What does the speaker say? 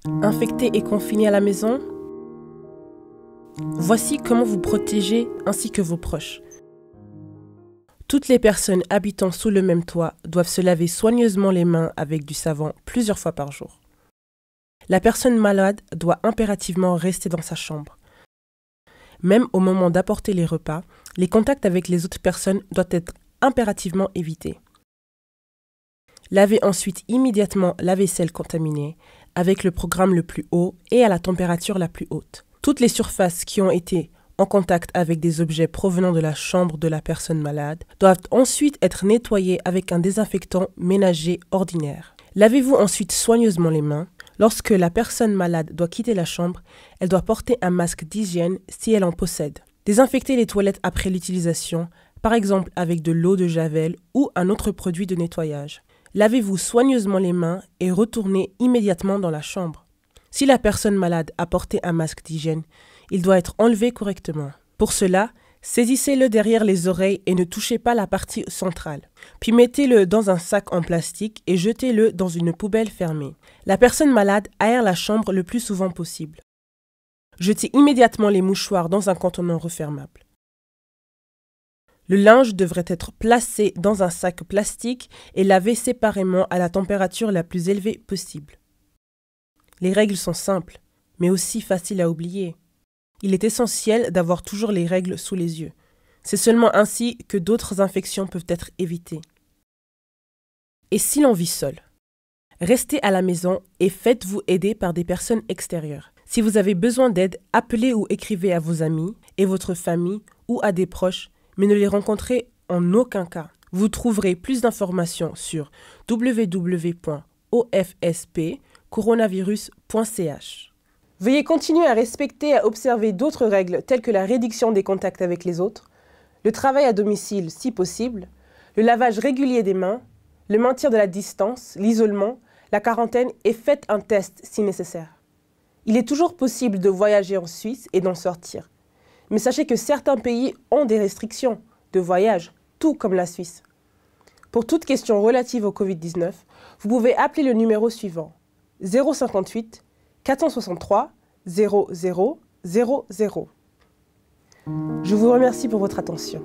Infecté et confiné à la maison? Voici comment vous protéger ainsi que vos proches. Toutes les personnes habitant sous le même toit doivent se laver soigneusement les mains avec du savon plusieurs fois par jour. La personne malade doit impérativement rester dans sa chambre. Même au moment d'apporter les repas, les contacts avec les autres personnes doivent être impérativement évités. Lavez ensuite immédiatement la vaisselle contaminée avec le programme le plus haut et à la température la plus haute. Toutes les surfaces qui ont été en contact avec des objets provenant de la chambre de la personne malade doivent ensuite être nettoyées avec un désinfectant ménager ordinaire. Lavez-vous ensuite soigneusement les mains. Lorsque la personne malade doit quitter la chambre, elle doit porter un masque d'hygiène si elle en possède. Désinfectez les toilettes après l'utilisation, par exemple avec de l'eau de javel ou un autre produit de nettoyage. Lavez-vous soigneusement les mains et retournez immédiatement dans la chambre. Si la personne malade a porté un masque d'hygiène, il doit être enlevé correctement. Pour cela, saisissez-le derrière les oreilles et ne touchez pas la partie centrale. Puis mettez-le dans un sac en plastique et jetez-le dans une poubelle fermée. La personne malade aère la chambre le plus souvent possible. Jetez immédiatement les mouchoirs dans un contenant refermable. Le linge devrait être placé dans un sac plastique et lavé séparément à la température la plus élevée possible. Les règles sont simples, mais aussi faciles à oublier. Il est essentiel d'avoir toujours les règles sous les yeux. C'est seulement ainsi que d'autres infections peuvent être évitées. Et si l'on vit seul? Restez à la maison et faites-vous aider par des personnes extérieures. Si vous avez besoin d'aide, appelez ou écrivez à vos amis et votre famille ou à des proches, mais ne les rencontrez en aucun cas. Vous trouverez plus d'informations sur www.ofspcoronavirus.ch. Veuillez continuer à respecter et à observer d'autres règles telles que la réduction des contacts avec les autres, le travail à domicile si possible, le lavage régulier des mains, le maintien de la distance, l'isolement, la quarantaine et faites un test si nécessaire. Il est toujours possible de voyager en Suisse et d'en sortir. Mais sachez que certains pays ont des restrictions de voyage, tout comme la Suisse. Pour toute question relative au Covid-19, vous pouvez appeler le numéro suivant 058 463 0000. Je vous remercie pour votre attention.